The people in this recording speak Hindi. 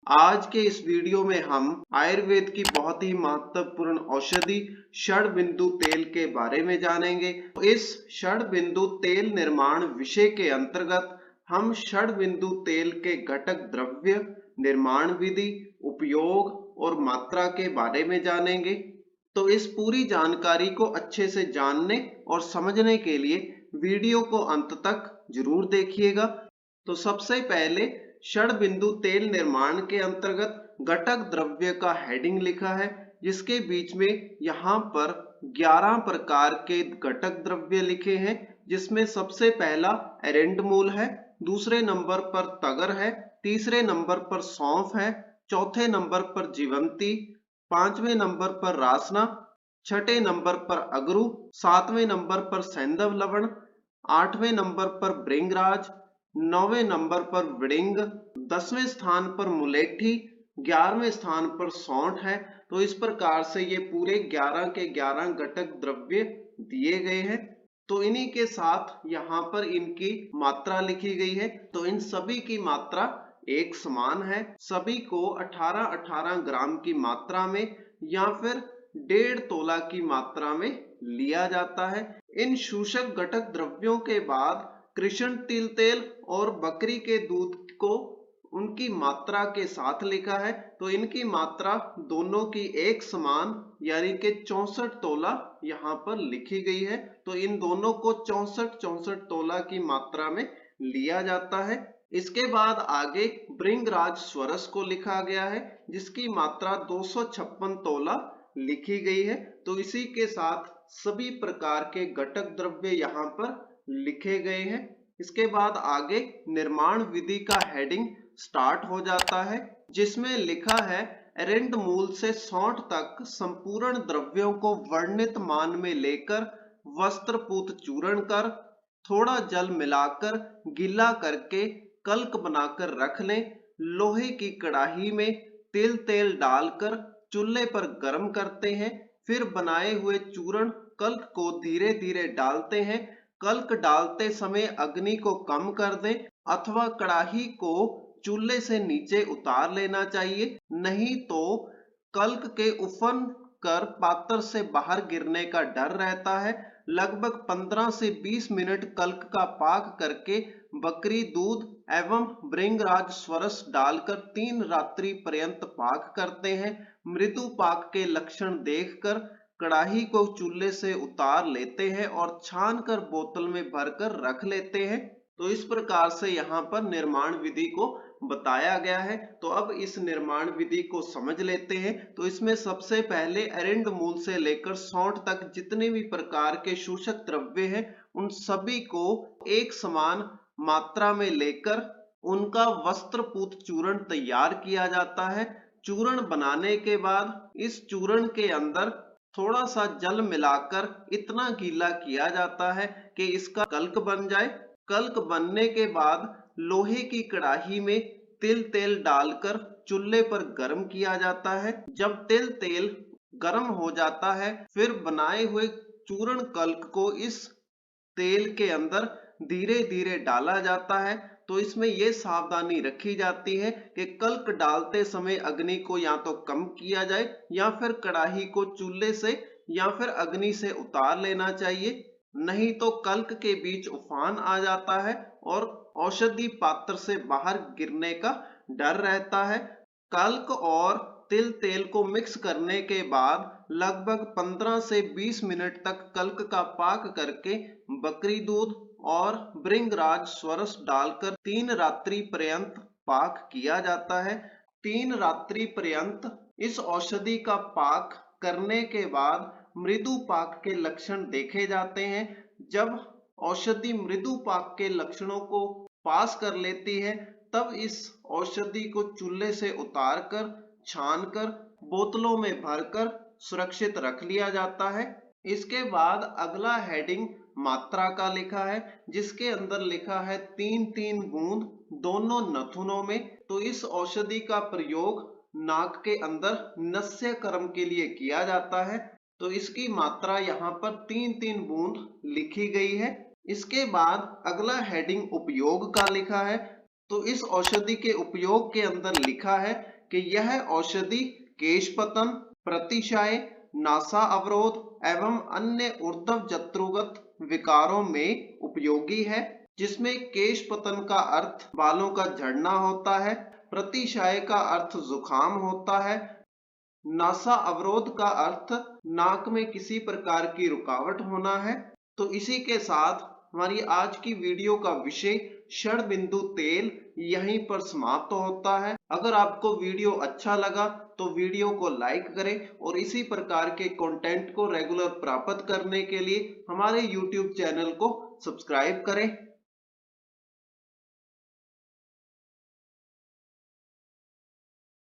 आज के इस वीडियो में हम आयुर्वेद की बहुत ही महत्वपूर्ण औषधि षडबिंदु तेल के बारे में जानेंगे। इस षडबिंदु तेल निर्माण विषय के अंतर्गत हम षडबिंदु तेल के घटक द्रव्य, निर्माण विधि, उपयोग और मात्रा के बारे में जानेंगे। तो इस पूरी जानकारी को अच्छे से जानने और समझने के लिए वीडियो को अंत तक जरूर देखिएगा। तो सबसे पहले षडबिंदु तेल निर्माण के अंतर्गत घटक द्रव्य का हेडिंग लिखा है, जिसके बीच में यहाँ पर 11 प्रकार के घटक द्रव्य लिखे हैं, जिसमें सबसे पहला एरेंडमूल है, दूसरे नंबर पर तगर है, तीसरे नंबर पर सौंफ है, चौथे नंबर पर जीवंती, पांचवें नंबर पर रासना, छठे नंबर पर अगरू, सातवें नंबर पर सैंधव लवण, आठवें नंबर पर भृंगराज, नौवें नंबर पर विडिंग, 10वें स्थान पर मुलेठी, 11वें स्थान पर सौंठ है। तो इस प्रकार से ये पूरे 11 के 11 घटक द्रव्य दिए गए हैं। तो इन्हीं के साथ यहाँ पर इनकी मात्रा लिखी गई है। तो इन सभी की मात्रा एक समान है। सभी को 18-18 ग्राम की मात्रा में या फिर 1.5 तोला की मात्रा में लिया जाता है। इन शोषक घटक द्रव्यों के बाद कृष्ण तिल तेल और बकरी के दूध को उनकी मात्रा के साथ लिखा है। तो इनकी मात्रा दोनों की एक समान यानी कि 64 तोला यहाँ पर लिखी गई है। तो इन दोनों को 64 तोला की मात्रा में लिया जाता है। इसके बाद आगे भृंगराज स्वरस को लिखा गया है, जिसकी मात्रा 256 तोला लिखी गई है। तो इसी के साथ सभी प्रकार के घटक द्रव्य यहाँ पर लिखे गए हैं। इसके बाद आगे निर्माण विधि का हेडिंग स्टार्ट हो जाता है, जिसमें लिखा है एरेंड मूल से सौंठ तक संपूर्ण द्रव्यों को वर्णित मान में लेकर वस्त्रपूत चूर्ण कर थोड़ा जल मिलाकर गीला करके कल्क बनाकर रख लें। लोहे की कढ़ाई में तिल तेल डालकर चूल्हे पर गर्म करते हैं। फिर बनाए हुए चूर्ण कल्क को धीरे धीरे डालते हैं। कल्क डालते समय अग्नि को कम कर दें अथवा कढ़ाई को चूल्हे से नीचे उतार लेना चाहिए, नहीं तो कल्क के उफन कर पात्र से बाहर गिरने का डर रहता है। लगभग 15 से 20 मिनट कल्क का पाक करके बकरी दूध एवं भृंगराज स्वरस डालकर 3 रात्रि पर्यंत पाक करते हैं। मृदु पाक के लक्षण देखकर कढ़ाई को चूल्हे से उतार लेते हैं और छान कर बोतल में भरकर रख लेते हैं। तो इस प्रकार से यहाँ पर निर्माण विधि को बताया गया है। तो अब इस निर्माण विधि को समझ लेते हैं। तो इसमें सबसे पहले एरेंड मूल से लेकर सौंठ तक जितने भी प्रकार के शोषक द्रव्य हैं, उन सभी को एक समान मात्रा में लेकर उनका वस्त्रपूत चूर्ण तैयार किया जाता है। चूर्ण बनाने के बाद इस चूर्ण के अंदर थोड़ा सा जल मिलाकर इतना गीला किया जाता है कि इसका कल्क बन जाए। कल्क बनने के बाद लोहे की कढ़ाई में तिल तेल डालकर चूल्हे पर गर्म किया जाता है। जब तिल तेल गर्म हो जाता है, फिर बनाए हुए चूर्ण कल्क को इस तेल के अंदर धीरे धीरे डाला जाता है। तो इसमें यह सावधानी रखी जाती है कि कल्क डालते समय अग्नि को या तो कम किया जाए या फिर कढ़ाई को चूल्हे से या फिर अग्नि से उतार लेना चाहिए, नहीं तो कल्क के बीच उफान आ जाता है और औषधि पात्र से बाहर गिरने का डर रहता है। कल्क और तिल तेल को मिक्स करने के बाद लगभग 15 से 20 मिनट तक कल्क का पाक करके बकरी दूध और भृंगराज स्वरस डालकर 3 रात्रि पर्यंत पाक किया जाता है। 3 रात्रि पर्यंत इस औषधि का पाक करने के बाद मृदु पाक के लक्षण देखे जाते हैं। जब औषधि मृदु पाक के लक्षणों को पास कर लेती है, तब इस औषधि को चूल्हे से उतारकर छानकर बोतलों में भरकर सुरक्षित रख लिया जाता है। इसके बाद अगला हेडिंग मात्रा का लिखा है, जिसके अंदर लिखा है 3-3 बूंद दोनों नथुनों में। तो इस औषधि का प्रयोग नाक के अंदर नस्य कर्म के लिए किया जाता है। तो इसकी मात्रा यहाँ पर 3-3 बूंद लिखी गई है। इसके बाद अगला हेडिंग उपयोग का लिखा है। तो इस औषधि के उपयोग के अंदर लिखा है कि यह औषधि केशपतन, प्रतिशाय, नासा अवरोध एवं अन्य ऊर्ध्व जत्रुगत विकारों में उपयोगी है, जिसमें केशपतन का अर्थ बालों का झड़ना होता है, प्रतिशाय का अर्थ जुकाम होता है, नासा अवरोध का अर्थ नाक में किसी प्रकार की रुकावट होना है। तो इसी के साथ हमारी आज की वीडियो का विषय षड्बिंदु तेल यहीं पर समाप्त होता है। अगर आपको वीडियो अच्छा लगा तो वीडियो को लाइक करें और इसी प्रकार के कंटेंट को रेगुलर प्राप्त करने के लिए हमारे YouTube चैनल को सब्सक्राइब करें।